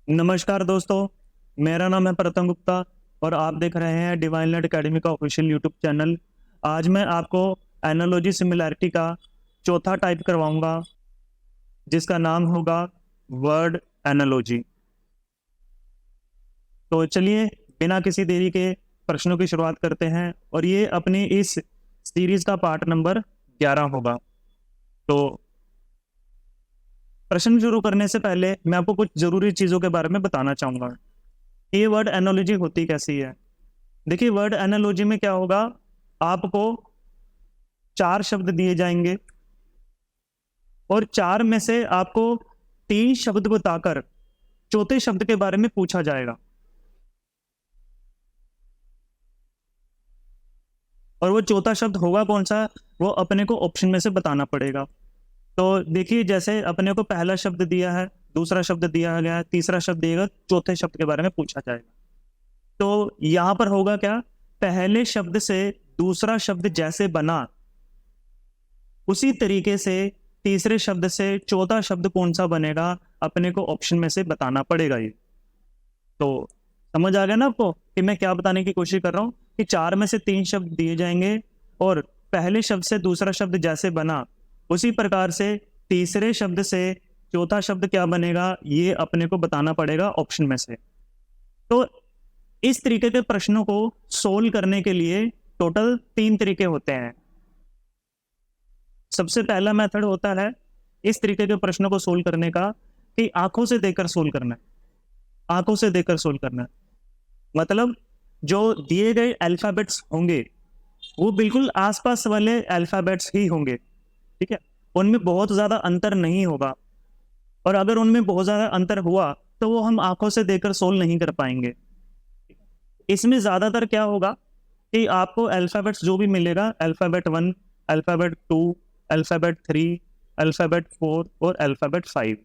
नमस्कार दोस्तों, मेरा नाम है प्रथम गुप्ता और आप देख रहे हैं डिवाइन लाइट एकेडमी का ऑफिशियल यूट्यूब चैनल। आज मैं आपको एनालॉजी सिमिलैरिटी का चौथा टाइप करवाऊंगा, जिसका नाम होगा वर्ड एनालॉजी। तो चलिए बिना किसी देरी के प्रश्नों की शुरुआत करते हैं और ये अपनी इस सीरीज का पार्ट नंबर 11 होगा। तो प्रश्न शुरू करने से पहले मैं आपको कुछ जरूरी चीजों के बारे में बताना चाहूंगा। ये वर्ड एनालॉजी होती कैसी है। देखिए, वर्ड एनालॉजी में क्या होगा, आपको 4 शब्द दिए जाएंगे और 4 में से आपको 3 शब्द बताकर चौथे शब्द के बारे में पूछा जाएगा और वो चौथा शब्द होगा कौन सा, वो अपने को ऑप्शन में से बताना पड़ेगा। तो देखिए, जैसे अपने को पहला शब्द दिया है, दूसरा शब्द दिया गया है, तीसरा शब्द दिएगा, चौथे शब्द के बारे में पूछा जाएगा। तो यहां पर होगा क्या, पहले शब्द से दूसरा शब्द जैसे बना उसी तरीके से तीसरे शब्द से चौथा शब्द कौन सा बनेगा, अपने को ऑप्शन में से बताना पड़ेगा। ये तो समझ आ गया ना आपको कि मैं क्या बताने की कोशिश कर रहा हूं, कि 4 में से 3 शब्द दिए जाएंगे और पहले शब्द से दूसरा शब्द जैसे बना उसी प्रकार से तीसरे शब्द से चौथा शब्द क्या बनेगा, ये अपने को बताना पड़ेगा ऑप्शन में से। तो इस तरीके के प्रश्नों को सोल्व करने के लिए टोटल 3 तरीके होते हैं। सबसे पहला मेथड होता है इस तरीके के प्रश्नों को सोल्व करने का कि आंखों से देखकर सोल्व करना है। आंखों से देखकर सोल्व करना है मतलब जो दिए गए अल्फाबेट्स होंगे वो बिल्कुल आसपास वाले अल्फाबेट्स ही होंगे, ठीक है, उनमें बहुत ज्यादा अंतर नहीं होगा। और अगर उनमें बहुत ज्यादा अंतर हुआ तो वो हम आंखों से देखकर सोल्व नहीं कर पाएंगे। इसमें ज्यादातर क्या होगा कि आपको अल्फाबेट्स जो भी मिलेगा, अल्फाबेट 1, अल्फाबेट 2, अल्फाबेट 3, अल्फाबेट 4 और अल्फाबेट 5,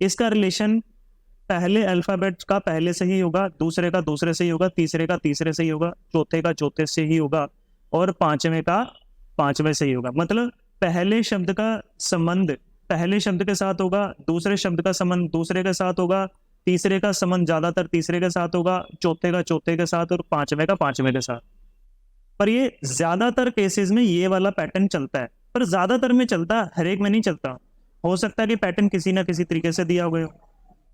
इसका रिलेशन पहले अल्फाबेट का पहले से ही होगा, दूसरे का दूसरे से ही होगा, तीसरे का तीसरे से ही होगा, चौथे का चौथे से ही होगा और पांचवें का पांचवें से ही होगा। मतलब पहले शब्द का संबंध पहले शब्द के साथ होगा, दूसरे शब्द का संबंध दूसरे के साथ होगा, तीसरे का संबंध ज्यादातर तीसरे के साथ होगा, चौथे का चौथे के साथ और पांचवें का पांचवें के साथ। पर ये ज्यादातर केसेस में ये वाला पैटर्न चलता है, पर ज्यादातर में चलता, हर एक में नहीं चलता। हो सकता है कि पैटर्न किसी ना किसी तरीके से दिया हुआ हो,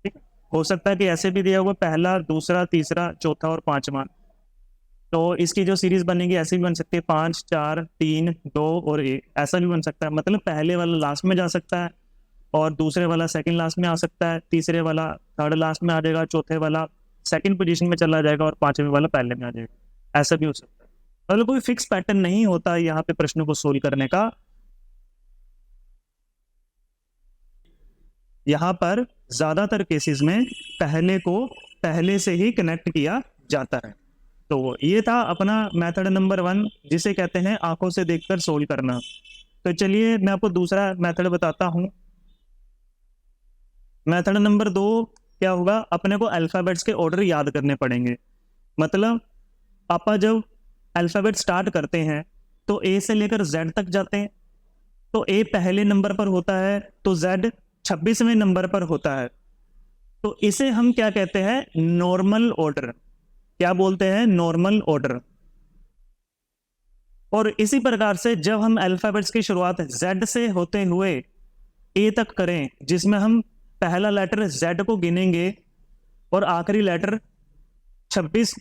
ठीक है, हो सकता है कि ऐसे भी दिया हुआ पहला, दूसरा, तीसरा, चौथा और पांचवा। तो इसकी जो सीरीज बनेगी ऐसे भी बन सकती है 5, 4, 3, 2 और 1, ऐसा भी बन सकता है। मतलब पहले वाला लास्ट में जा सकता है और दूसरे वाला सेकंड लास्ट में आ सकता है, तीसरे वाला थर्ड लास्ट में आ जाएगा, चौथे वाला सेकंड पोजीशन में चला जाएगा और पांचवें वाला पहले में आ जाएगा। ऐसा भी हो सकता है। मतलब कोई फिक्स पैटर्न नहीं होता यहाँ पे प्रश्नों को सोल्व करने का। यहाँ पर ज्यादातर केसेस में पहले को पहले से ही कनेक्ट किया जाता है। तो ये था अपना मेथड नंबर 1, जिसे कहते हैं आंखों से देखकर सोल्व करना। तो चलिए मैं आपको दूसरा मेथड बताता हूं। मेथड नंबर 2 क्या होगा, अपने को अल्फाबेट्स के ऑर्डर याद करने पड़ेंगे। मतलब आप जब अल्फाबेट स्टार्ट करते हैं तो ए से लेकर जेड तक जाते हैं, तो ए पहले नंबर पर होता है तो जेड 26वें नंबर पर होता है। तो इसे हम क्या कहते हैं, नॉर्मल ऑर्डर। क्या बोलते हैं, नॉर्मल ऑर्डर। और इसी प्रकार से जब हम अल्फाबेट्स की शुरुआत जेड से होते हुए ए तक करें, जिसमें हम पहला लेटर जेड को गिनेंगे और आखिरी लेटर 26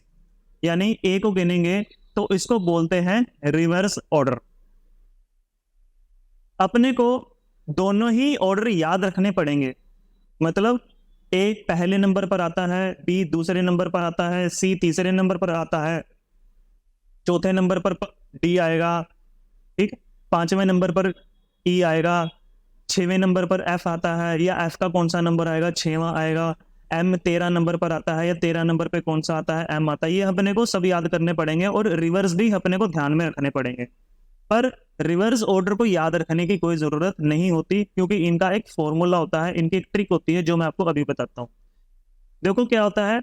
यानी ए को गिनेंगे, तो इसको बोलते हैं रिवर्स ऑर्डर। अपने को दोनों ही ऑर्डर याद रखने पड़ेंगे। मतलब ए पहले नंबर पर आता है, बी दूसरे नंबर पर आता है, सी तीसरे नंबर पर आता है, चौथे नंबर पर डी आएगा, ठीक, पांचवें नंबर पर ई आएगा, 6वें नंबर पर एफ आता है, या एफ का कौन सा नंबर आएगा, 6वां आएगा, एम 13 नंबर पर आता है या 13 नंबर पे कौन सा आता है, एम आता है। ये अपने को सब याद करने पड़ेंगे और रिवर्स भी अपने को ध्यान में रखने पड़ेंगे। पर रिवर्स ऑर्डर को याद रखने की कोई जरूरत नहीं होती, क्योंकि इनका एक फॉर्मूला होता है, इनकी एक ट्रिक होती है जो मैं आपको अभी बताता हूँ। देखो क्या होता है,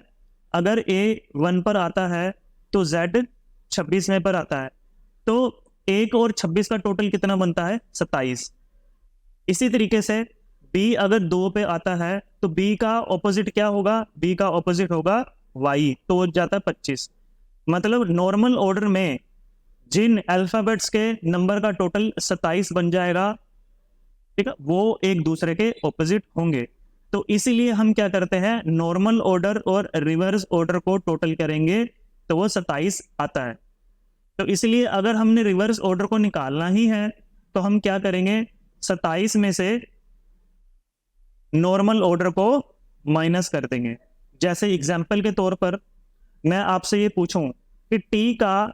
अगर ए 1 पर आता है तो जेड 26वें पर आता है, तो 1 और 26 का टोटल कितना बनता है, 27। इसी तरीके से बी अगर 2 पे आता है तो बी का ऑपोजिट क्या होगा, बी का ऑपोजिट होगा वाई, तो हो जाता है 25। मतलब नॉर्मल ऑर्डर में जिन अल्फाबेट्स के नंबर का टोटल 27 बन जाएगा, ठीक है, वो एक दूसरे के ऑपोजिट होंगे। तो इसीलिए हम क्या करते हैं, नॉर्मल ऑर्डर और रिवर्स ऑर्डर को टोटल करेंगे तो वो 27 आता है। तो इसलिए अगर हमने रिवर्स ऑर्डर को निकालना ही है तो हम क्या करेंगे, 27 में से नॉर्मल ऑर्डर को माइनस कर देंगे। जैसे एग्जाम्पल के तौर पर मैं आपसे ये पूछूं कि टी का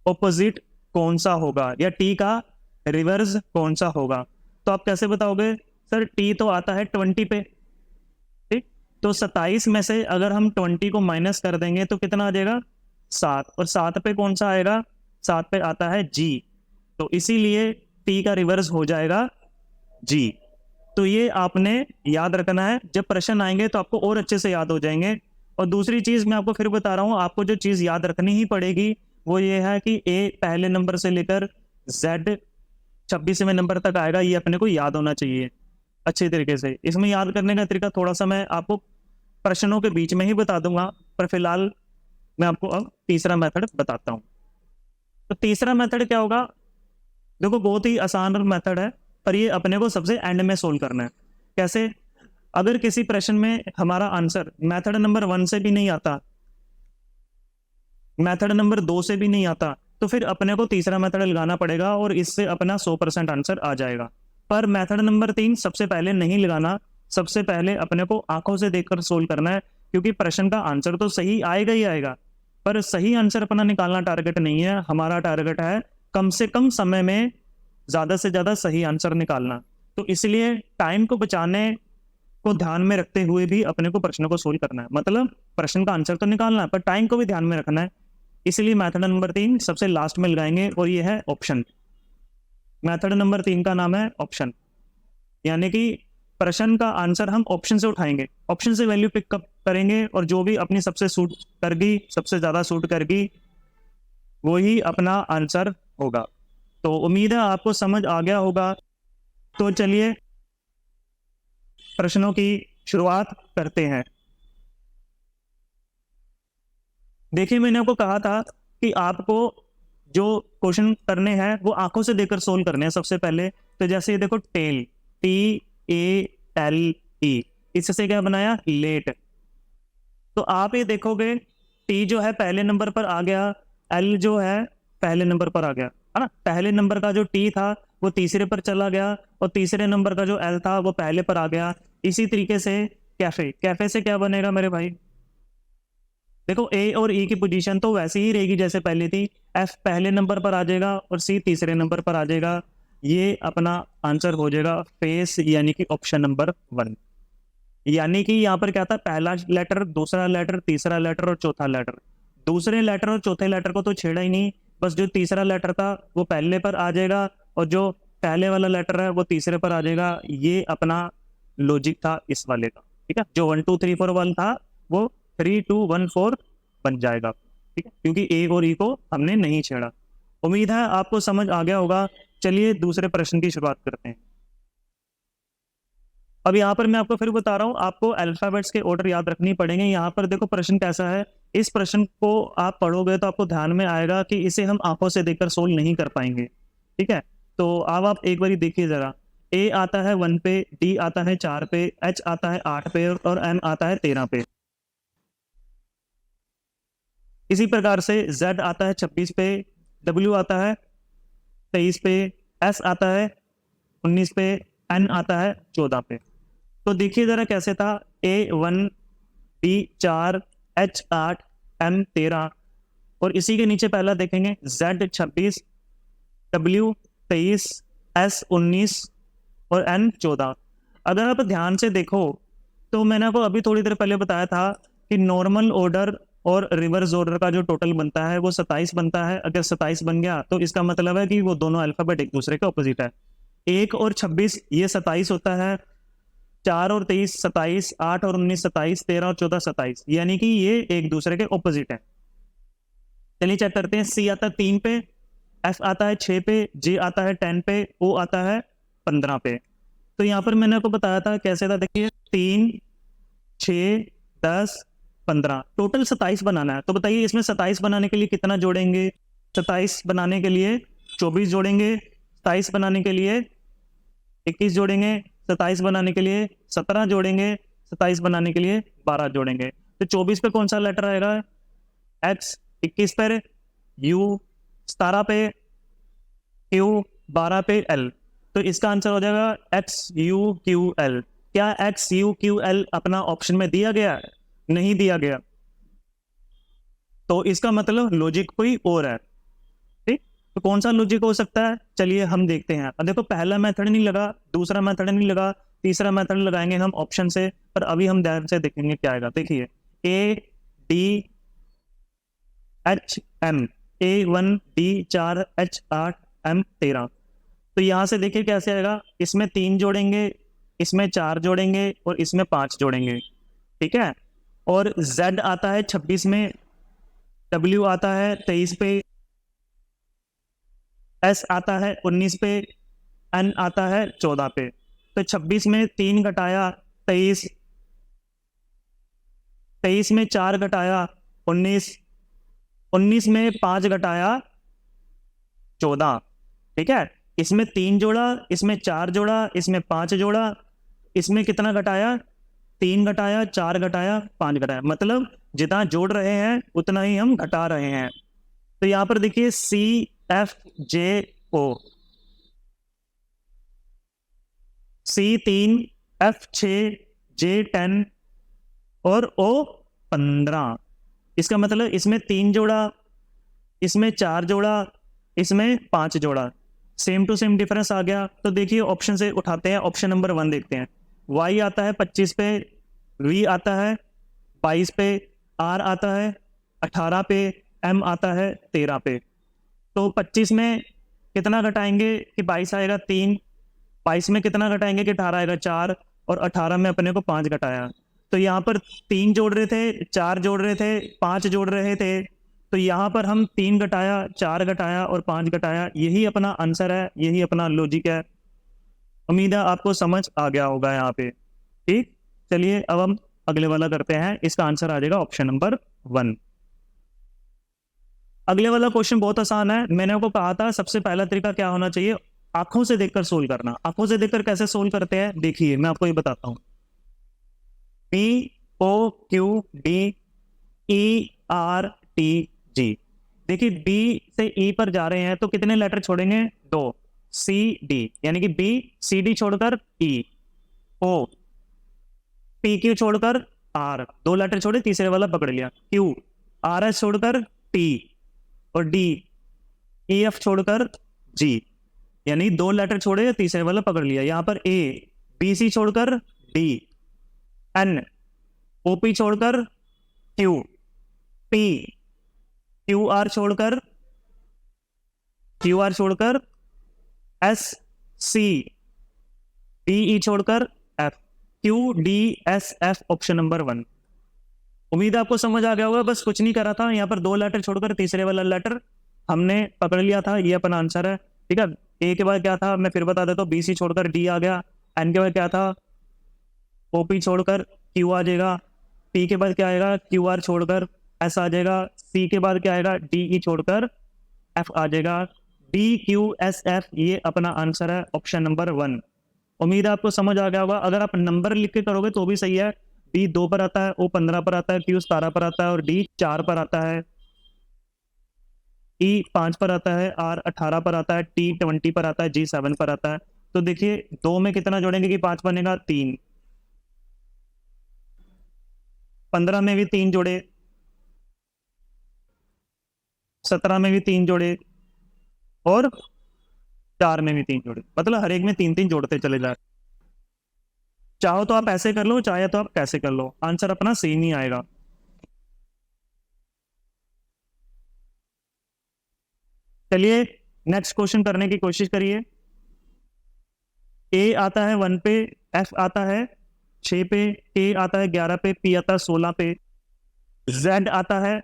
ऑपोजिट कौन सा होगा या टी का रिवर्स कौन सा होगा, तो आप कैसे बताओगे, सर टी तो आता है 20 पे, ठीक, तो 27 में से अगर हम 20 को माइनस कर देंगे तो कितना आ जाएगा, 7, और 7 पे कौन सा आएगा, 7 पे आता है जी, तो इसीलिए टी का रिवर्स हो जाएगा जी। तो ये आपने याद रखना है, जब प्रश्न आएंगे तो आपको और अच्छे से याद हो जाएंगे। और दूसरी चीज मैं आपको फिर बता रहा हूं, आपको जो चीज याद रखनी ही पड़ेगी वो ये है कि ए पहले नंबर से लेकर जेड 26वें नंबर तक आएगा, ये अपने को याद होना चाहिए अच्छे तरीके से। इसमें याद करने का तरीका थोड़ा सा मैं आपको प्रश्नों के बीच में ही बता दूंगा, पर फिलहाल मैं आपको अब तीसरा मेथड बताता हूं। तो तीसरा मेथड क्या होगा, देखो बहुत ही आसान मेथड है, पर ये अपने को सबसे एंड में सोल्व करना है। कैसे, अगर किसी प्रश्न में हमारा आंसर मेथड नंबर 1 से भी नहीं आता, मेथड नंबर 2 से भी नहीं आता, तो फिर अपने को तीसरा मेथड लगाना पड़ेगा और इससे अपना 100% आंसर आ जाएगा। पर मेथड नंबर 3 सबसे पहले नहीं लगाना, सबसे पहले अपने को आंखों से देखकर सोल्व करना है, क्योंकि प्रश्न का आंसर तो सही आएगा ही आएगा, पर सही आंसर अपना निकालना टारगेट नहीं है। हमारा टारगेट है कम से कम समय में ज्यादा से ज्यादा सही आंसर निकालना। तो इसलिए टाइम को बचाने को ध्यान में रखते हुए भी अपने को प्रश्न को सोल्व करना है। मतलब प्रश्न का आंसर तो निकालना है, पर टाइम को भी ध्यान में रखना है। इसलिए मेथड नंबर 3 सबसे लास्ट में लगाएंगे, और ये है ऑप्शन। मेथड नंबर 3 का नाम है ऑप्शन, यानी कि प्रश्न का आंसर हम ऑप्शन से उठाएंगे, ऑप्शन से वैल्यू पिकअप करेंगे, और जो भी अपनी सबसे सूट कर गई, सबसे ज्यादा सूट कर गई, वो ही अपना आंसर होगा। तो उम्मीद है आपको समझ आ गया होगा। तो चलिए प्रश्नों की शुरुआत करते हैं। देखिए, मैंने आपको कहा था कि आपको जो क्वेश्चन करने हैं वो आंखों से देखकर सोल्व करने हैं सबसे पहले। तो जैसे ये देखो, टेल, TALE, इससे क्या बनाया, लेट। तो आप ये देखोगे टी जो है पहले नंबर पर आ गया, एल जो है पहले नंबर पर आ गया, है ना। पहले नंबर का जो टी था वो तीसरे पर चला गया, और तीसरे नंबर का जो एल था वो पहले पर आ गया। इसी तरीके से कैफे, कैफे से क्या बनेगा मेरे भाई, देखो ए और ई की पोजीशन तो वैसे ही रहेगी जैसे पहले थी, एफ पहले नंबर पर आ जाएगा और सी तीसरे नंबर पर आ जाएगा। ये अपना आंसर हो जाएगा फेस, यानी कि ऑप्शन नंबर 1। यानी कि यहाँ पर क्या था, पहला लेटर, दूसरा लेटर, तीसरा लेटर और चौथा लेटर। दूसरे लेटर और चौथे लेटर को तो छेड़ा ही नहीं, बस जो तीसरा लेटर था वो पहले पर आ जाएगा, और जो पहले वाला लेटर है वो तीसरे पर आ जाएगा। ये अपना लॉजिक था इस वाले का, ठीक है। जो 1 2 3 4 1 था वो 3 2 1 4 बन जाएगा, ठीक है, क्योंकि ए और ई को हमने नहीं छेड़ा। उम्मीद है आपको समझ आ गया होगा। चलिए दूसरे प्रश्न की शुरुआत करते हैं। अब यहाँ पर मैं आपको फिर बता रहा हूँ, आपको अल्फाबेट्स के ऑर्डर याद रखनी पड़ेंगे। यहाँ पर देखो प्रश्न कैसा है, इस प्रश्न को आप पढ़ोगे तो आपको ध्यान में आएगा कि इसे हम आंखों से देखकर सोल्व नहीं कर पाएंगे, ठीक है। तो अब आप एक बार देखिए जरा, ए आता है 1 पे, डी आता है 4 पे, एच आता है 8 पे, और एम आता है 13 पे। इसी प्रकार से जेड आता है 26 पे, डब्ल्यू आता है 23 पे, एस आता है 19 पे, एन आता है 14 पे। तो देखिए जरा कैसे था, A1, B4, H8, M13, और इसी के नीचे पहला देखेंगे Z26, W23, S19 और N14। अगर आप ध्यान से देखो तो मैंने आपको अभी थोड़ी देर पहले बताया था कि नॉर्मल ऑर्डर और रिवर्स ऑर्डर का जो टोटल बनता है वो 27 बनता है। अगर 27 बन गया तो इसका मतलब है कि वो दोनों अल्फाबेट एक दूसरे के ऑपोजिट है। 1 और 26 ये 27 होता है, 4 और 23 27, 8 और 19 27, 13 और 14 27, यानी कि ये एक दूसरे के ऑपोजिट है। चलिए चेक करते हैं। सी आता है 3 पे, एफ आता है 6 पे, जे आता है 10 पे, ओ आता है 15 पे। तो यहाँ पर मैंने आपको बताया था कैसे था, देखिए 3, 6, 10, 15, टोटल 27 बनाना है। तो बताइए इसमें 27 बनाने के लिए कितना जोड़ेंगे? 27 बनाने के लिए 24 जोड़ेंगे, 27 बनाने के लिए 21 जोड़ेंगे, 27 बनाने के लिए 17 जोड़ेंगे, 27 बनाने के लिए 12 जोड़ेंगे। तो 24 पे कौन सा लेटर आएगा? X, 21 पर U, 17 पे Q, 12 पे L। तो इसका आंसर हो जाएगा X U Q L। क्या X U Q L अपना ऑप्शन में दिया गया है? नहीं दिया गया, तो इसका मतलब लॉजिक कोई और है। ठीक, तो कौन सा लॉजिक हो सकता है? चलिए हम देखते हैं। अब देखो पहला मेथड नहीं लगा, दूसरा मेथड नहीं लगा, तीसरा मेथड लगाएंगे हम ऑप्शन से, पर अभी हम ध्यान से देखेंगे क्या आएगा। देखिए A D H M, A1 D 4 H 8 M 13। तो यहां से देखिए कैसे आएगा, इसमें 3 जोड़ेंगे, इसमें 4 जोड़ेंगे और इसमें 5 जोड़ेंगे। ठीक है, और Z आता है 26 में, W आता है 23 पे, S आता है 19 पे, N आता है 14 पे। तो 26 में 3 घटाया 23, 23 में 4 घटाया 19, 19 में 5 घटाया 14। ठीक है, इसमें 3 जोड़ा, इसमें 4 जोड़ा, इसमें 5 जोड़ा, इसमें कितना घटाया? 3 घटाया, 4 घटाया, 5 घटाया। मतलब जितना जोड़ रहे हैं उतना ही हम घटा रहे हैं। तो यहां पर देखिए C F J O, C 3, F 6, J 10 और O 15। इसका मतलब इसमें 3 जोड़ा, इसमें 4 जोड़ा, इसमें 5 जोड़ा, सेम टू सेम डिफरेंस आ गया। तो देखिए ऑप्शन से उठाते हैं, ऑप्शन नंबर 1 देखते हैं। Y आता है 25 पे, V आता है 22 पे, R आता है 18 पे, M आता है 13 पे। तो 25 में कितना घटाएंगे कि 22 आएगा 3, 22 में कितना घटाएंगे कि 18 आएगा 4, और 18 में अपने को 5 घटाया। तो यहाँ पर 3 जोड़ रहे थे, 4 जोड़ रहे थे, 5 जोड़ रहे थे। तो यहाँ पर हम 3 घटाया, 4 घटाया और 5 घटाया, यही अपना आंसर है, यही अपना लॉजिक है। उम्मीद है आपको समझ आ गया होगा यहाँ पे। ठीक, चलिए अब हम अगले वाला करते हैं। इसका आंसर आ जाएगा ऑप्शन नंबर 1। अगले वाला क्वेश्चन बहुत आसान है। मैंने आपको कहा था सबसे पहला तरीका क्या होना चाहिए, आंखों से देखकर सोल्व करना। आंखों से देखकर कैसे सोल्व करते हैं, देखिए मैं आपको ये बताता हूं। P O Q D E R T G। देखिए B से E पर जा रहे हैं तो कितने लेटर छोड़ेंगे? 2, C D, यानी कि B C D छोड़कर E, O P Q छोड़कर R, 2 लेटर छोड़े, तीसरे वाला पकड़ लिया, Q R S छोड़कर T, और D E F छोड़कर G, यानी 2 लेटर छोड़े, तीसरे वाला पकड़ लिया। यहां पर A B C छोड़कर D, N O P छोड़कर Q, P Q R छोड़कर S C D E छोड़कर F, Q D S F, option number 1। उम्मीद है आपको समझ आ गया होगा। बस कुछ नहीं करा था, यहाँ पर 2 लेटर छोड़कर तीसरे वाला लेटर हमने पकड़ लिया था, ये अपना आंसर है। ठीक है, ए के बाद क्या था मैं फिर बता देता हूँ, BC छोड़कर D आ गया, N के बाद क्या था OP छोड़कर Q आ जाएगा, P के बाद क्या आएगा QR छोड़कर S आ जाएगा, C के बाद क्या आएगा DE छोड़कर F आ जाएगा। DQSF ये अपना आंसर है, ऑप्शन नंबर 1। उम्मीद है आपको समझ आ गया होगा। अगर आप नंबर लिख के करोगे तो भी सही है। D 2 पर आता है, O 15 पर आता है, Q 17 पर आता है और D 4 पर आता है, E 5 पर आता है, R 18 पर आता है, T 20 पर आता है, G 7 पर आता है। तो देखिए 2 में कितना जोड़ेंगे कि 5 बनेगा? 3। 15 में भी 3 जोड़े, 17 में भी 3 जोड़े और 4 में भी 3 जोड़े, मतलब हर एक में 3-3 जोड़ते चले जाए। चाहो तो आप ऐसे कर लो, चाहे तो आप कैसे कर लो, आंसर अपना सेम ही आएगा। चलिए नेक्स्ट क्वेश्चन करने की कोशिश करिए। A आता है 1 पे, F आता है 6 पे, K आता है 11 पे, P आता है 16 पे, Z आता है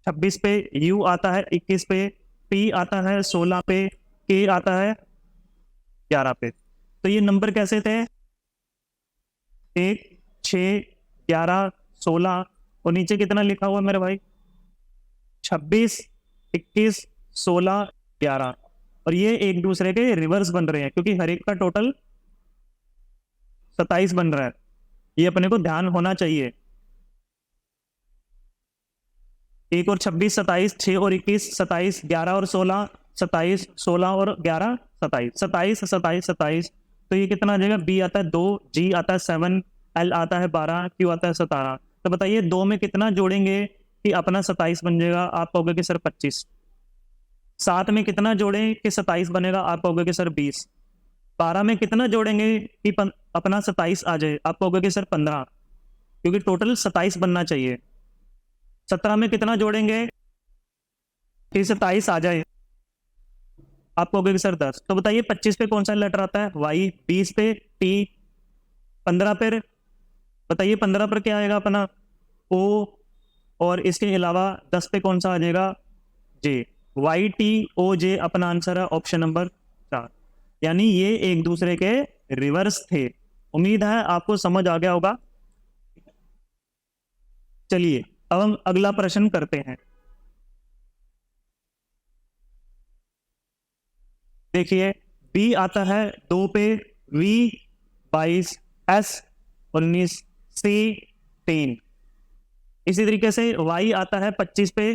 26 पे, U आता है 21 पे, P आता है 16 पे, K आता है 11 पे। तो ये नंबर कैसे थे, 1, 6, 11, 16 और नीचे कितना लिखा हुआ मेरे भाई, 26, 21, 16, 11 और ये एक दूसरे के रिवर्स बन रहे हैं क्योंकि हर एक का टोटल 27 बन रहा है। ये अपने को ध्यान होना चाहिए। 1 और 26 27, 6 और 21 27, 11 और 16 27, 16 और 11 27, 27 27 27। तो ये कितना आ जाएगा, बी आता है 2, जी आता है 7, एल आता है 12, क्यू आता है 17। तो बताइए 2 में कितना जोड़ेंगे कि अपना 27 बन जाएगा, आप कहोगे कि सर 25। 7 में कितना जोड़ें कि 27 बनेगा, आप कहोगे कि सर 20। 12 में कितना जोड़ेंगे कि अपना 27 आ जाए, आप कहोगे कि सर 15, क्योंकि टोटल 27 बनना चाहिए। 17 में कितना जोड़ेंगे कि 27 आ जाए, आप कहोगे कि सर 10। तो बताइए 25 पे कौन सा लेटर आता है, वाई, 20 पे टी, 15 पर बताइए 15 पर क्या आएगा अपना, ओ, और इसके अलावा 10 पे कौन सा आ जाएगा, जे। वाई टी ओ जे अपना आंसर है ऑप्शन नंबर 4। यानी ये एक दूसरे के रिवर्स थे। उम्मीद है आपको समझ आ गया होगा। चलिए अब हम अगला प्रश्न करते हैं। देखिए बी आता है 2 पे, वी 22, एस 19, सी 3। इसी तरीके से वाई आता है 25 पे,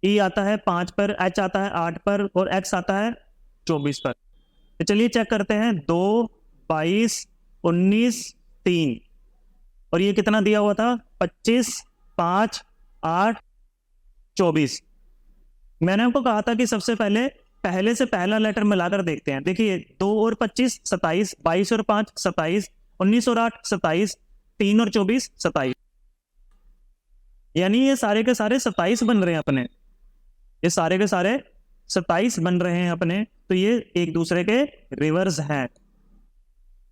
ई आता है 5 पर, एच आता है 8 पर और एक्स आता है 24 पर। तो चलिए चेक करते हैं, 2, 22, 19, 3 और ये कितना दिया हुआ था, 25, 5, 8, 24। मैंने आपको कहा था कि सबसे पहले से पहला लेटर मिलाकर देखते हैं। देखिए 2 और 25 27, 22 और 5 27, 19 और 8 27, 3 और 24 27। यानी ये सारे के सारे 27 बन रहे हैं अपने, ये सारे के सारे 27 बन रहे हैं अपने। तो ये एक दूसरे के रिवर्स हैं।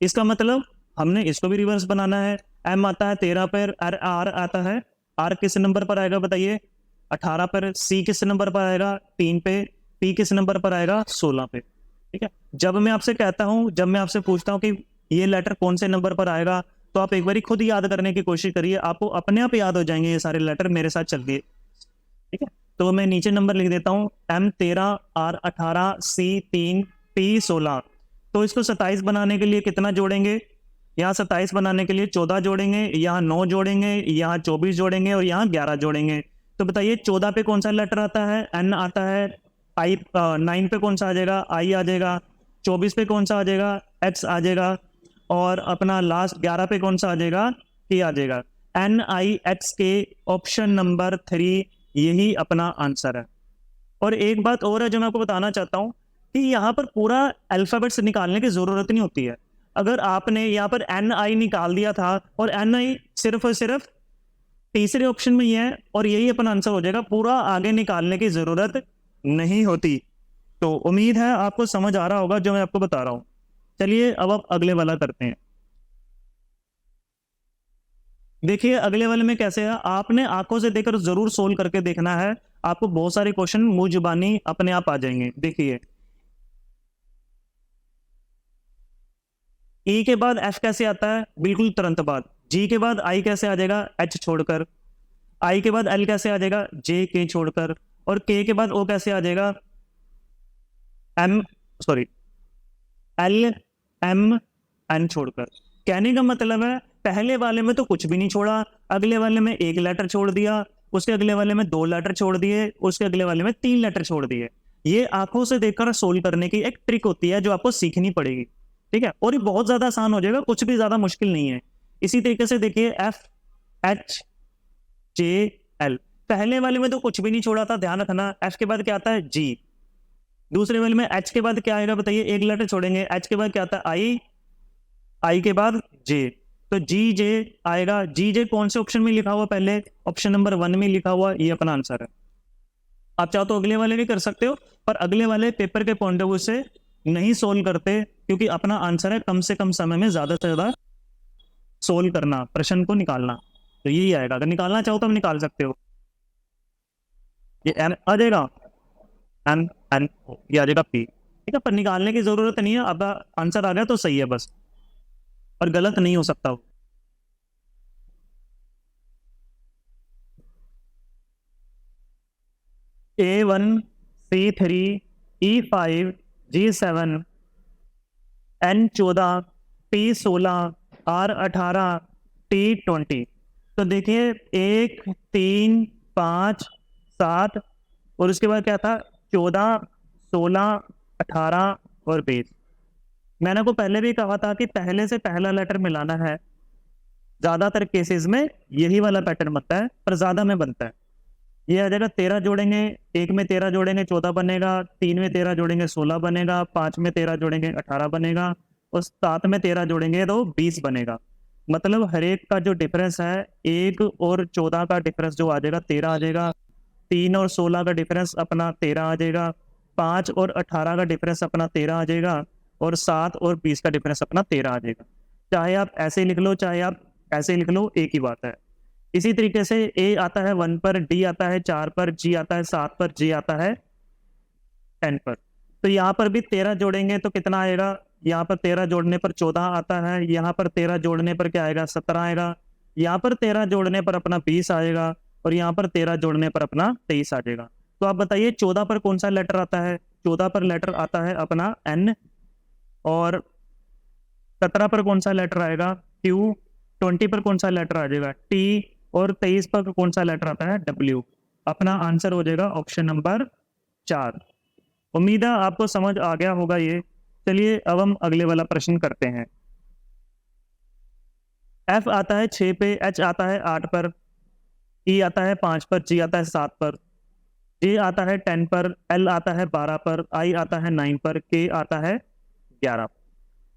इसका मतलब हमने इसको भी रिवर्स बनाना है। एम आता है 13 पर, आर आता है, आर किस नंबर पर आएगा बताइए, 18 पर। सी किस नंबर पर आएगा, 3 पे। पी किस नंबर पर आएगा, 16 पे। ठीक है, जब मैं आपसे कहता हूं, जब मैं आपसे पूछता हूं कि ये लेटर कौन से नंबर पर आएगा, तो आप एक बार खुद याद करने की कोशिश करिए, आपको अपने आप याद हो जाएंगे ये सारे लेटर, मेरे साथ चलिए। ठीक है, तो मैं नीचे नंबर लिख देता हूं, एम 13, आर 18, सी 3, पी 16। तो इसको 27 बनाने के लिए कितना जोड़ेंगे, यहाँ 27 बनाने के लिए 14 जोड़ेंगे, यहाँ 9 जोड़ेंगे, यहाँ 24 जोड़ेंगे और यहाँ 11 जोड़ेंगे। तो बताइए 14 पे कौन सा लेटर आता है, एन आता है। आई 9 पे कौन सा आ जाएगा, आई आ जाएगा। 24 पे कौन सा आ जाएगा, एक्स आ जाएगा। और अपना लास्ट 11 पे कौन सा आ जाएगा, टी आ जाएगा। एन आई एक्स के ऑप्शन नंबर 3 यही अपना आंसर है। और एक बात और है जो मैं आपको बताना चाहता हूं कि यहाँ पर पूरा अल्फाबेट्स निकालने की जरूरत नहीं होती है। अगर आपने यहाँ पर एन आई निकाल दिया था और एन आई सिर्फ और सिर्फ तीसरे ऑप्शन में ही है और यही अपना आंसर हो जाएगा, पूरा आगे निकालने की जरूरत नहीं होती। तो उम्मीद है आपको समझ आ रहा होगा जो मैं आपको बता रहा हूं। चलिए अब आप अगले वाला करते हैं। देखिए अगले वाले में कैसे है, आपने आंखों से देखकर जरूर सोल्व करके देखना है, आपको बहुत सारे क्वेश्चन मुंह जुबानी अपने आप आ जाएंगे। देखिए ई के बाद एफ कैसे आता है, बिल्कुल तुरंत बाद। जी के बाद आई कैसे आ जाएगा, एच छोड़कर। आई के बाद एल कैसे आ जाएगा, जे के छोड़कर। और के के बाद ओ कैसे आ जाएगा, एल एम एन छोड़कर। कहने का मतलब है पहले वाले में तो कुछ भी नहीं छोड़ा, अगले वाले में एक लेटर छोड़ दिया, उसके अगले वाले में 2 लेटर छोड़ दिए, उसके अगले वाले में 3 लेटर छोड़ दिए। ये आंखों से देखकर सोल्व करने की एक ट्रिक होती है जो आपको सीखनी पड़ेगी। ठीक है, और ये बहुत ज्यादा आसान हो जाएगा, कुछ भी ज्यादा मुश्किल नहीं है। इसी तरीके से देखिए एफ एच जे एल, पहले वाले में तो कुछ भी नहीं छोड़ा था, ध्यान रखना। एफ के बाद क्या आता है, जी। दूसरे वाले में एच के बाद क्या आएगा बताइए, एक लेटर छोड़ेंगे। एच के बाद क्या आता है, आई। आई के बाद जे, तो जी जे आएगा। जी जे कौन से ऑप्शन में लिखा हुआ, पहले ऑप्शन नंबर 1 में लिखा हुआ, ये अपना आंसर है। आप चाहो तो अगले वाले भी कर सकते हो, पर अगले वाले पेपर के पॉइंट ऑफ व्यू से नहीं सोल्व करते, क्योंकि अपना आंसर है कम से कम समय में ज्यादा से ज्यादा सोल्व करना, प्रश्न को निकालना। तो यही आएगा, अगर निकालना चाहो तो हम निकाल सकते हो। ये एन आ जाएगा, एन एन ये आ जाएगा पी। ठीक है, पर निकालने की जरूरत नहीं है, अब आंसर आ गया तो सही है बस, और गलत नहीं हो सकता वो। A1 C3 E5 G7 N14 P16 R18 T20। तो देखिए 1 3 5 7, और उसके बाद क्या था 14 16 18 और 20। मैंने आपको पहले भी कहा था कि पहले से पहला लेटर मिलाना है, ज्यादातर केसेस में यही वाला पैटर्न बनता है, पर ज्यादा में बनता है। ये आ जाएगा 13 जोड़ेंगे, 1 में 13 जोड़ेंगे 14 बनेगा, 3 में 13 जोड़ेंगे 16 बनेगा, 5 में 13 जोड़ेंगे 18 बनेगा, और 7 में 13 जोड़ेंगे तो 20 बनेगा। मतलब हर एक का जो डिफरेंस है, 1 और 14 का डिफरेंस जो आ जाएगा 13 आ जाएगा, 3 और 16 का डिफरेंस अपना 13 आ जाएगा, 5 और 18 का डिफरेंस अपना 13 आ जाएगा, और 7 और 20 का डिफरेंस अपना 13 आ जाएगा। चाहे आप ऐसे लिख लो चाहे आप ऐसे लिख लो, एक ही बात है। इसी तरीके से ए आता है 1 पर, डी आता है 4 पर, जी आता है 7 पर, जी आता है 10 पर। तो यहाँ पर भी 13 जोड़ेंगे तो कितना आएगा, यहाँ पर 13 जोड़ने पर 14 आता है, यहाँ पर 13 जोड़ने पर क्या आएगा 17 आएगा, यहाँ पर 13 जोड़ने पर अपना 20 आएगा, और यहाँ पर 13 जोड़ने पर अपना 23 आ जाएगा। तो आप बताइए 14 पर कौन सा लेटर आता है, 14 पर लेटर आता है अपना N, और 17 पर कौन सा लेटर आएगा Q, 20 पर कौन सा लेटर आ जाएगा T, और 23 पर कौन सा लेटर आता है W। अपना आंसर हो जाएगा ऑप्शन नंबर 4। उम्मीद है आपको समझ आ गया होगा ये। चलिए अब हम अगले वाला प्रश्न करते हैं। F आता है 6 पे, H आता है 8 पर, E आता है 5 पर, G आता है 7 पर, J आता है 10 पर, L आता है 12 पर, I आता है 9 पर, K आता है 11 पर।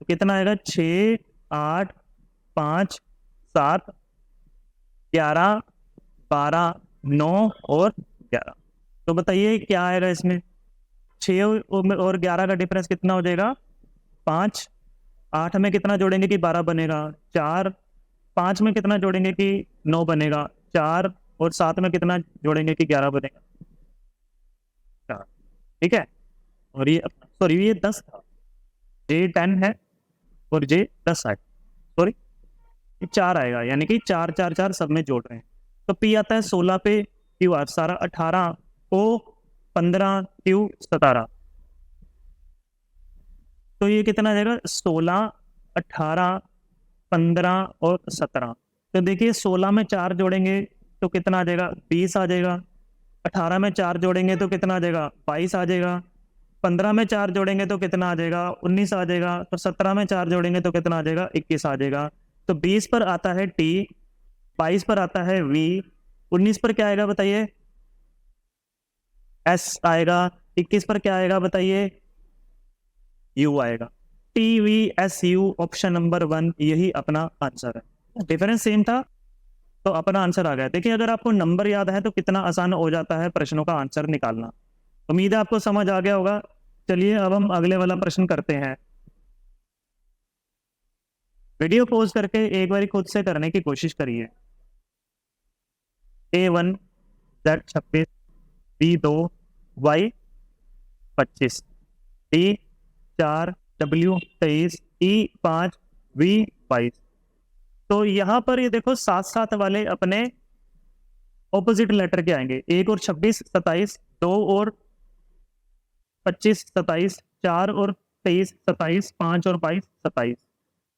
तो कितना आएगा 6 8 5 7 11 12 9 और 11। तो बताइए क्या आएगा इसमें, 6 और 11 का डिफरेंस कितना हो जाएगा 5, 8 में कितना जोड़ेंगे कि 12 बनेगा 4, 5 में कितना जोड़ेंगे कि 9 बनेगा 4, और 7 में कितना जोड़ेंगे कि 11 बनेगा 4। ठीक है, और ये सॉरी ये 10 था, J 10 है और J 10 है, सॉरी 4 आएगा, यानी कि 4 4 4 सब में जोड़ रहे हैं। तो P आता है 16 पे, Q सारा 18, O 15, Q 17। तो ये कितना आ जाएगा 16 18 15 और 17। तो देखिए 16 में 4 जोड़ेंगे तो कितना आ जाएगा 20 आ जाएगा, 18 में 4 जोड़ेंगे तो कितना आ जाएगा 22 आ जाएगा, 15 में 4 जोड़ेंगे तो कितना आ जाएगा 19 आ जाएगा, तो 17 में 4 जोड़ेंगे तो कितना आ जाएगा 21 आ जाएगा। तो 20 पर आता है T, 22 पर आता है V, 19 पर क्या आएगा बताइए S आएगा, 21 पर क्या आएगा बताइए U आएगा। TVSU ऑप्शन नंबर 1 यही अपना आंसर है। डिफरेंस सेम था तो अपना आंसर आ गया। देखिए अगर आपको नंबर याद है तो कितना आसान हो जाता है प्रश्नों का आंसर निकालना। उम्मीद है आपको समझ आ गया होगा। चलिए अब हम अगले वाला प्रश्न करते हैं। वीडियो पॉज करके एक बार खुद से करने की कोशिश करिए। A1 Z 26, B2 Y 25, D 4, W 23, E 5, V 22। तो यहाँ पर ये देखो साथ साथ वाले अपने ऑपोजिट लेटर के आएंगे। 1 और 26 27, 2 और 25 27, 4 और 23 27, 5 और 22 27।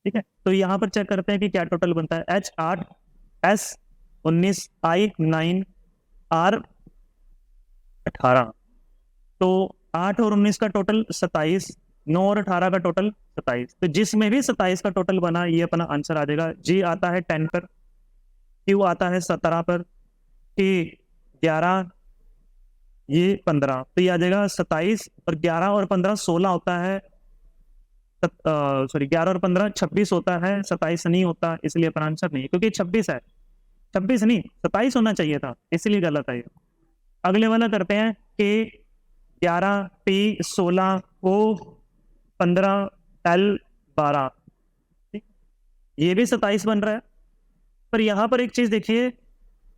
ठीक है, तो यहाँ पर चेक करते हैं कि क्या टोटल बनता है। H 8, S 19, I 9, R 18। तो 8 और 19 का टोटल 27, 9 और 18 का टोटल 27। तो जिसमें भी 27 का टोटल बना ये अपना आंसर आ जाएगा। G आता है 10 पर, Q आता है 17 पर, T 11, ये 15। तो ये आ जाएगा 27, और 11 और 15 16 होता है, सॉरी 11 और 15 26 होता है, 27 नहीं होता, इसलिए अपना आंसर नहीं, क्योंकि 26 है, 26 नहीं 27 होना चाहिए था, इसलिए गलत है। अगले वाला करते हैं कि 11 P 16 O 15 L 12। ये भी 27 बन रहा है, पर यहां पर एक चीज देखिए,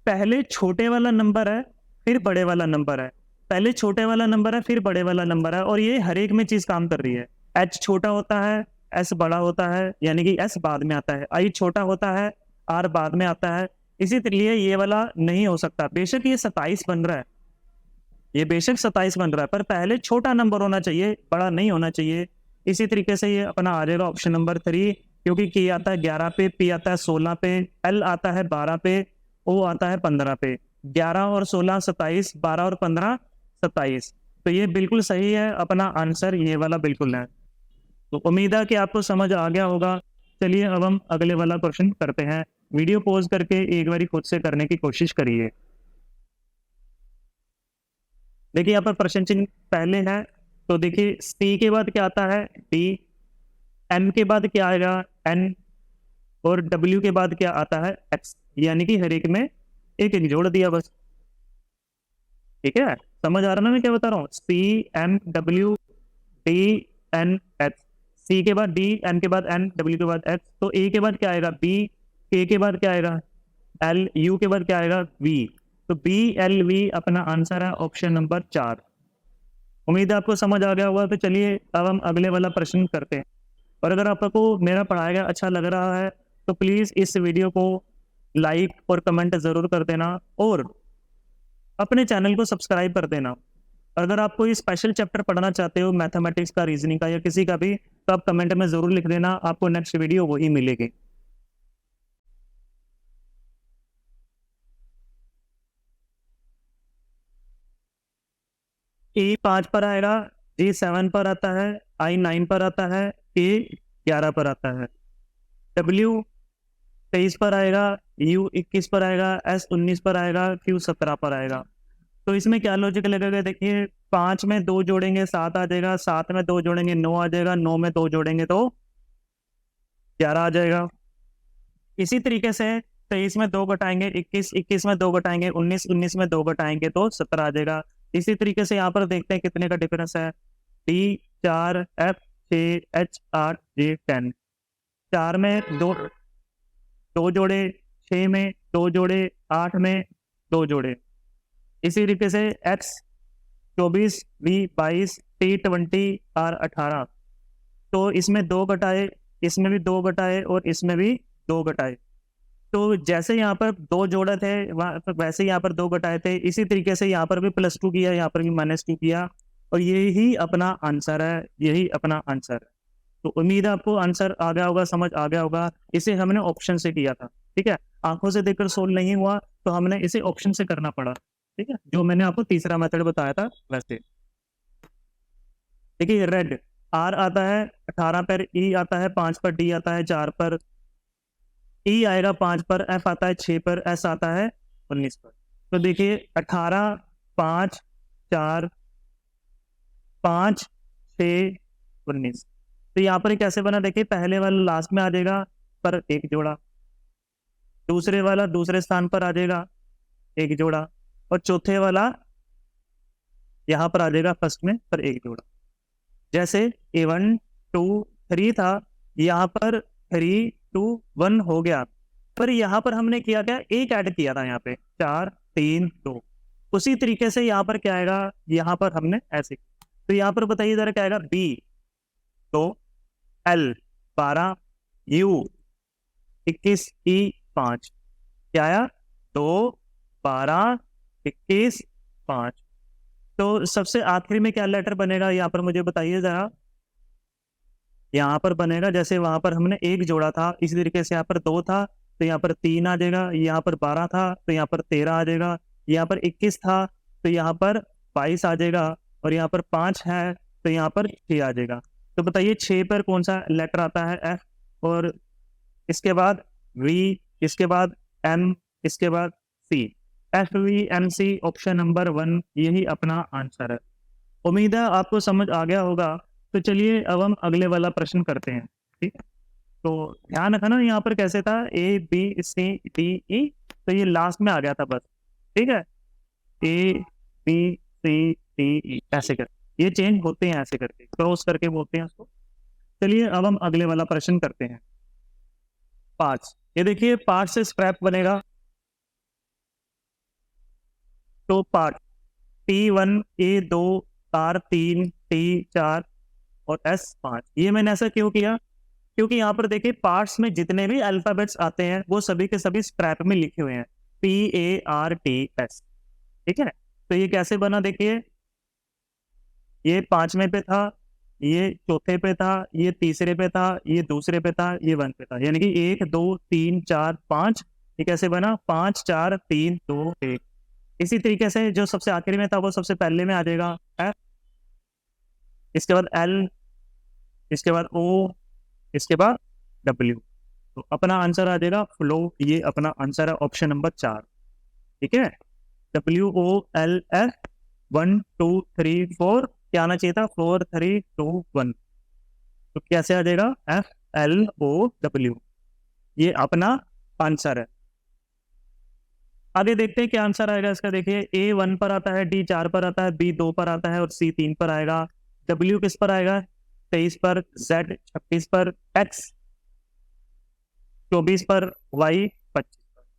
पहले छोटे वाला नंबर है फिर बड़े वाला नंबर है। पहले छोटे वाला नंबर है फिर बड़े वाला नंबर है, और ये हर एक में चीज काम कर रही है। एच छोटा होता है, एस बड़ा होता है, यानी कि एस बाद में आता है, आई छोटा होता है, आर बाद में आता है। इसी लिए ये वाला नहीं हो सकता। बेशक ये 27 बन रहा है, ये बेशक 27 बन रहा है, पर पहले छोटा नंबर होना चाहिए, बड़ा नहीं होना चाहिए। इसी तरीके से ये अपना आ जाएगा ऑप्शन नंबर 3, क्योंकि के आता है 11 पे, पी आता है 16 पे, एल आता है 12 पे, ओ आता है 15 पे। 11 और 16 27, 12 और 15 27। तो ये बिल्कुल सही है, अपना आंसर ये वाला बिल्कुल है। तो उम्मीद है कि आपको समझ आ गया होगा। चलिए अब हम अगले वाला क्वेश्चन करते हैं। वीडियो पॉज करके एक बार खुद से करने की कोशिश करिए। देखिए यहाँ पर प्रश्न चिन्ह पहले है, तो देखिए सी के बाद क्या आता है, डी, एम के बाद क्या आएगा, एन, और डब्ल्यू के बाद क्या आता है, एक्स। यानी कि हर एक में एक एक जोड़ दिया बस। ठीक है, समझ आ रहा ना मैं क्या बता रहा हूँ। C, M, W, D, N, X. C के बाद डी, एम के बाद एन, डब्ल्यू के बाद एक्स। तो ए के बाद क्या आएगा, बी, के बाद क्या आएगा, एल, यू के बाद क्या आएगा, वी। तो बी एल वी अपना आंसर है ऑप्शन नंबर 4। उम्मीद है आपको समझ आ गया होगा। तो चलिए अब हम अगले वाला प्रश्न करते हैं। और अगर आपको मेरा पढ़ाया गया अच्छा लग रहा है तो प्लीज इस वीडियो को लाइक और कमेंट जरूर कर देना, और अपने चैनल को सब्सक्राइब कर देना। अगर आप कोई स्पेशल चैप्टर पढ़ना चाहते हो, मैथमेटिक्स का, रीजनिंग का, या किसी का भी, तो आप कमेंट में जरूर लिख देना, आपको नेक्स्ट वीडियो वही मिलेगी। E 5 पर आएगा, G 7 पर आता है, I 9 पर आता है, K 11 पर आता है, W 23 पर आएगा, U 21 पर आएगा, S 19 पर आएगा, Q 17 पर आएगा। तो इसमें क्या लॉजिक लगेगा, देखिए 5 में 2 जोड़ेंगे 7 आ जाएगा, 7 में 2 जोड़ेंगे 9 आ जाएगा, 9 में 2 जोड़ेंगे तो 11 आ जाएगा। इसी तरीके से 23 में 2 घटाएंगे 21, 21 में 2 घटाएंगे 19, 19 में 2 घटाएंगे तो 17 आ जाएगा। इसी तरीके से यहाँ पर देखते हैं कितने का डिफरेंस है। डी 4, एफ 6, एच 8, जे 10। 4 में 2 जोड़े, 6 में 2 जोड़े, 8 में 2 जोड़े। इसी तरीके से एक्स 24, वी 22, टी 20, आर 18। तो इसमें 2 घटाए, इसमें भी 2 घटाए, और इसमें भी 2 घटाए। तो जैसे यहाँ पर 2 जोड़े थे वैसे यहाँ पर 2 घटाए थे। इसी तरीके से यहाँ पर भी +2 किया, यहाँ पर भी -2 किया, और यही अपना आंसर है, यही अपना आंसर है। तो उम्मीद है आपको आंसर आ गया होगा, समझ आ गया होगा। इसे हमने ऑप्शन से किया था, ठीक है। आंखों से देखकर सोल्व नहीं हुआ तो हमने इसे ऑप्शन से करना पड़ा, ठीक है, जो मैंने आपको तीसरा मेथड बताया था वैसे। देखिए रेड, आर आता है 18 पर, ई आता है 5 पर, डी आता है 4 पर, ई आएगा 5 पर, एफ आता है 6 पर, एस आता है 19 पर। तो देखिए 18, 5, 4, 5, 6, 19। तो यहाँ पर कैसे बना, देखिए पहले वाला लास्ट में आ जाएगा पर एक जोड़ा, दूसरे वाला दूसरे स्थान पर आ जाएगा एक जोड़ा, और चौथे वाला यहाँ पर आ जाएगा फर्स्ट में पर एक जोड़ा। जैसे A1 2 3 था, यहाँ पर 3 2 1 हो गया, पर यहाँ पर हमने किया क्या, एक ऐड किया था, यहाँ पे 4 3 2। उसी तरीके से यहाँ पर क्या आएगा, यहाँ पर हमने ऐसे, तो यहाँ पर बताइए जरा क्या आएगा, B 2, L 12, U 21, E 5। क्या आया, 2 12 21 5। तो सबसे आखिरी में क्या लेटर बनेगा, यहाँ पर मुझे बताइए जरा। यहाँ पर बनेगा, जैसे वहां पर हमने एक जोड़ा था, इसी तरीके से यहाँ पर 2 था तो यहाँ पर 3 आ जाएगा, यहाँ पर 12 था तो यहाँ पर 13 आ जाएगा, यहाँ पर 21 था तो यहाँ पर 22 आ जाएगा, और यहाँ पर 5 है तो यहाँ पर 6 आ जाएगा। तो बताइए 6 पर कौन सा लेटर आता है, एफ, और इसके बाद वी, इसके बाद एम, इसके बाद सी। FVMC ऑप्शन नंबर 1 यही अपना आंसर है। उम्मीद है आपको समझ आ गया होगा। तो चलिए अब हम अगले वाला प्रश्न करते हैं, ठीक है। तो ध्यान रखना यहाँ पर कैसे था, ABCDE, तो ये लास्ट में आ गया था बस, ठीक है। ABCDE ऐसे कर, ये चेंज होते हैं ऐसे करके, क्रॉस करके बोलते हैं उसको। चलिए अब हम अगले वाला प्रश्न करते हैं। पार्ट्स, ये देखिए पार्ट से स्क्रैप बनेगा, तो part T1 A2 R3 T4 और S5। ये मैंने ऐसा क्यों किया? क्योंकि यहाँ पर देखिए पार्ट्स में जितने भी अल्फाबेट्स आते हैं वो सभी के सभी स्ट्रैप में लिखे हुए हैं PARTS। ठीक है, तो ये कैसे बना देखिए, ये 5वें पे था, ये चौथे पे था, ये तीसरे पे था, ये दूसरे पे था, ये 1 पे था, यानी कि 1 2 3 4 5। ये कैसे बना? 5 4 3 2 1। इसी तरीके से जो सबसे आखिरी में था वो सबसे पहले में आ जाएगा F, इसके बाद L, इसके बाद O, इसके बाद W। तो अपना आंसर आ जाएगा फ्लो। ये अपना आंसर है ऑप्शन नंबर 4। ठीक है, WOLF 1 2 3 4, क्या आना चाहिए था? 4 3 2 1। तो कैसे आ जाएगा? FLOW। ये अपना आंसर है। आगे देखते हैं क्या आंसर आएगा इसका। देखिए A1 पर आता है, D 4 पर आता है, B 2 पर आता है और C 3 पर आएगा। W किस पर आएगा? 23 पर, Z 26 पर, X 24 पर, Y 25 पर।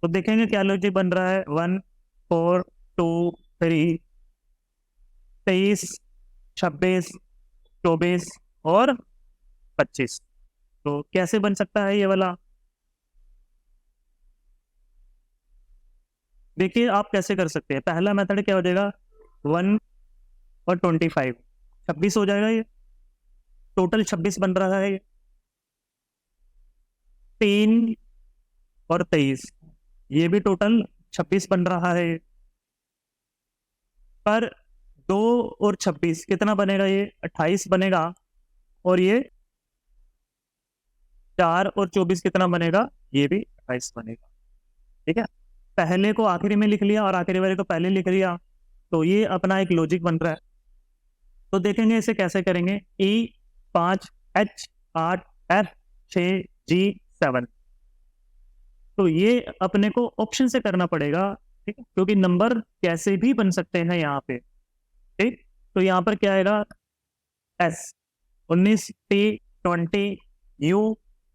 तो देखेंगे क्या लॉजिक बन रहा है। 1 4 2 3, 23 26 24 और 25। तो कैसे बन सकता है ये वाला? देखिए आप कैसे कर सकते हैं। पहला मेथड क्या हो जाएगा? 1 और 25, 26 हो जाएगा। ये टोटल 26 बन रहा है। 3 और 23, ये भी टोटल 26 बन रहा है। पर 2 और 26 कितना बनेगा? ये 28 बनेगा। और ये 4 और 24 कितना बनेगा? ये भी 28 बनेगा। ठीक है, पहले को आखिरी में लिख लिया और आखिरी वाले को पहले लिख लिया। तो ये अपना एक लॉजिक बन रहा है। तो देखेंगे इसे कैसे करेंगे। E 5 H 8 F 6 G 7। तो ये अपने को ऑप्शन से करना पड़ेगा। ठीक है, क्योंकि नंबर कैसे भी बन सकते हैं यहाँ पे। ठीक, तो यहाँ पर क्या आएगा? S 19 T 20 U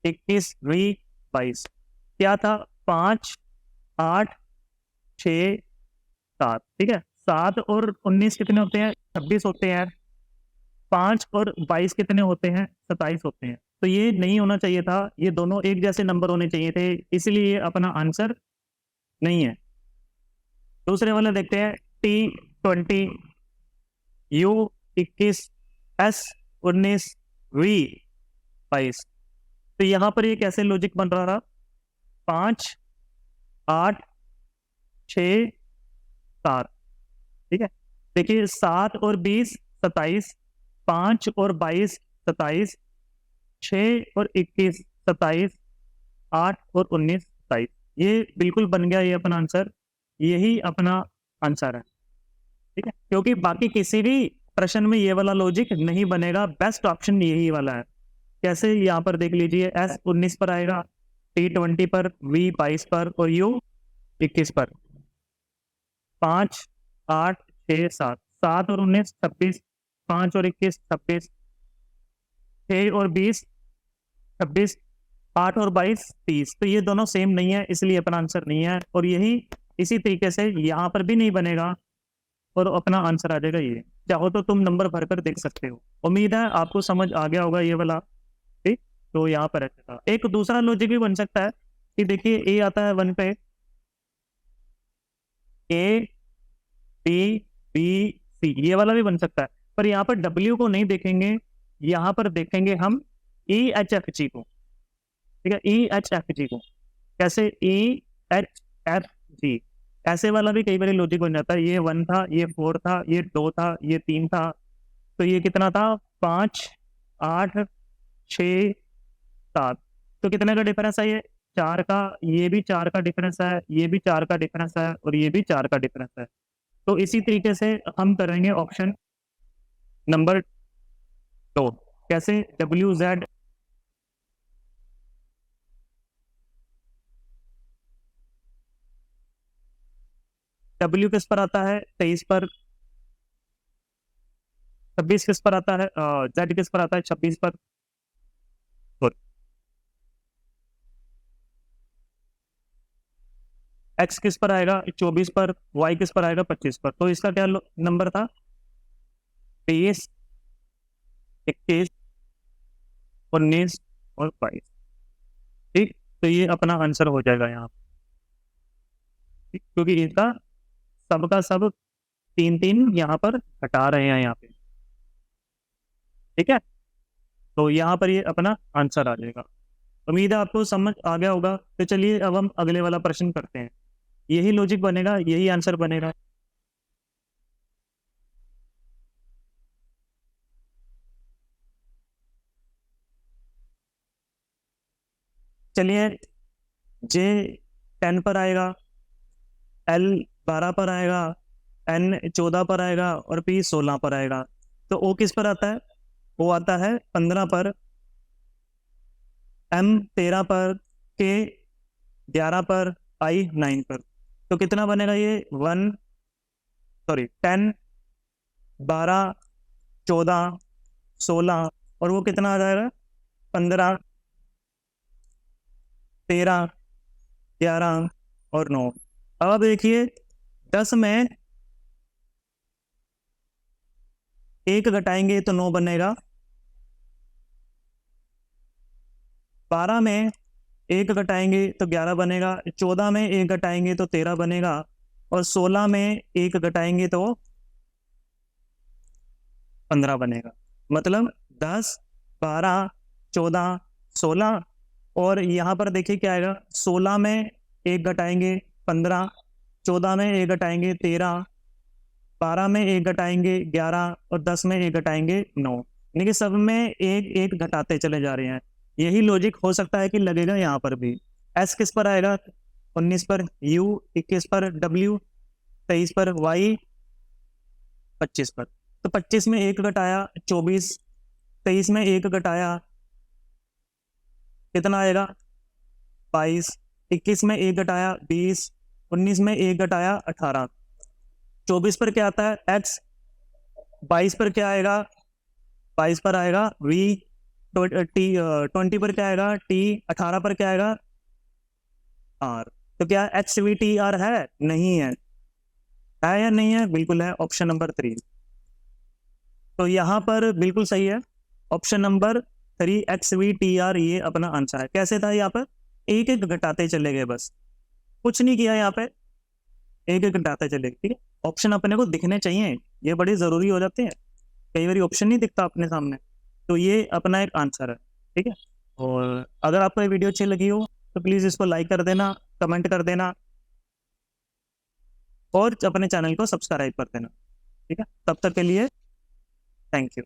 21 V 22। क्या था? 5 8 6 7। ठीक है, 7 और 19 कितने होते हैं? 26 होते हैं। 5 और 22 कितने होते हैं? 27 होते हैं। तो ये नहीं होना चाहिए था, ये दोनों एक जैसे नंबर होने चाहिए थे, इसलिए ये अपना आंसर नहीं है। दूसरे वाला देखते हैं। T20 U 21 S 19 V 22। तो यहाँ पर ये कैसे लॉजिक बन रहा था? 5 8 6 7। ठीक है, देखिए 7 और 20 27, 5 और 22 27, 6 और 21 27, 8 और 19 27। ये बिल्कुल बन गया ये अपना आंसर। यही अपना आंसर है। ठीक है, क्योंकि बाकी किसी भी प्रश्न में ये वाला लॉजिक नहीं बनेगा। बेस्ट ऑप्शन यही वाला है। कैसे? यहाँ पर देख लीजिए, S 19 पर आएगा, T 20 पर, V 22 पर और U 21 पर। 5 8 6 7, 7 और 19 26, 5 और 21 26, 6 और 20 26, 8 और 22 30। तो ये दोनों सेम नहीं है, इसलिए अपना आंसर नहीं है। और यही इसी तरीके से यहाँ पर भी नहीं बनेगा और अपना आंसर आ जाएगा ये। चाहो तो तुम नंबर भरकर देख सकते हो। उम्मीद है आपको समझ आ गया होगा ये वाला। ठीक, तो यहाँ पर था एक दूसरा लॉजिक भी बन सकता है कि देखिए A आता है 1 पे, A B B C, ये वाला भी बन सकता है। पर यहाँ पर W को नहीं देखेंगे, यहाँ पर देखेंगे हम EHFG को। ठीक है, EHFG को। कैसे? EHFG। ऐसे वाला भी कई बार लॉजिक बन जाता है। ये 1 था, ये 4 था, ये 2 था, ये 3 था। तो ये कितना था? 5 8 6 7। तो कितने का डिफरेंस है? ये 4 का। ये भी 4 का डिफरेंस है, ये भी 4 का डिफरेंस है और ये भी 4 का डिफरेंस है। तो इसी तरीके से हम करेंगे ऑप्शन नंबर 2। कैसे? WZ W किस पर आता है? 23 पर। 26 किस पर आता है? Z किस पर आता है? 26 पर। Sorry। एक्स किस पर आएगा 24 पर, वाई किस पर आएगा 25 पर। तो इसका क्या नंबर था 23, 21, 19 और 22। ठीक, तो ये अपना आंसर हो जाएगा यहाँ, ठीक, क्योंकि इसका सबका सब 3-3 यहाँ पर हटा रहे हैं यहाँ पे। ठीक है, तो यहाँ पर ये अपना आंसर आ जाएगा। उम्मीद है आपको समझ आ गया होगा। तो चलिए अब हम अगले वाला प्रश्न करते हैं। यही लॉजिक बनेगा, यही आंसर बनेगा। चलिए, जे 10 पर आएगा, एल 12 पर आएगा, एन 14 पर आएगा और पी 16 पर आएगा। तो ओ किस पर आता है, वो आता है 15 पर, एम 13 पर, के 11 पर, आई 9 पर। तो कितना बनेगा ये 10, 12, 14, 16 और वो कितना आ जाएगा 15, 13, 11 और 9। अब देखिए 10 में 1 घटाएंगे तो 9 बनेगा, 12 में 1 घटाएंगे तो 11 बनेगा, 14 में 1 घटाएंगे तो 13 बनेगा और 16 में 1 घटाएंगे तो 15 बनेगा। मतलब 10, 12, 14, 16 और यहाँ पर देखिए क्या आएगा, 16 में 1 घटाएंगे 15, 14 में 1 घटाएंगे 13, 12 में 1 घटाएंगे 11 और 10 में 1 घटाएंगे 9। यानी कि सब में 1-1 घटाते चले जा रहे हैं। यही लॉजिक हो सकता है कि लगेगा यहाँ पर भी। एस किस पर आएगा 19 पर, यू 21 पर, डब्ल्यू 23 पर, वाई 25 पर। तो 25 में 1 घटाया 24, 23 में 1 घटाया कितना आएगा 22, 21 में 1 घटाया 20, 19 में 1 घटाया 18, 24 पर क्या आता है एक्स, 22 पर क्या आएगा 22 पर आएगा वी, टी 20 पर क्या आएगा टी, 18 पर क्या आएगा आर। तो क्या एक्स वी टी आर है, नहीं है, है या नहीं है, बिल्कुल है, ऑप्शन नंबर 3। तो यहाँ पर बिल्कुल सही है, option number 3 x we T R ये अपना आंसर है। कैसे था यहाँ पर 1-1 घटाते चले गए, बस कुछ नहीं किया यहाँ पे, 1-1 घटाते चले गए। ठीक है, ऑप्शन अपने को दिखने चाहिए, ये बड़े जरूरी हो जाते हैं। कई बार ऑप्शन नहीं दिखता अपने सामने, तो ये अपना एक आंसर है। ठीक है, और अगर आपको ये वीडियो अच्छी लगी हो तो प्लीज़ इसको लाइक कर देना, कमेंट कर देना और अपने चैनल को सब्सक्राइब कर देना। ठीक है, तब तक के लिए थैंक यू।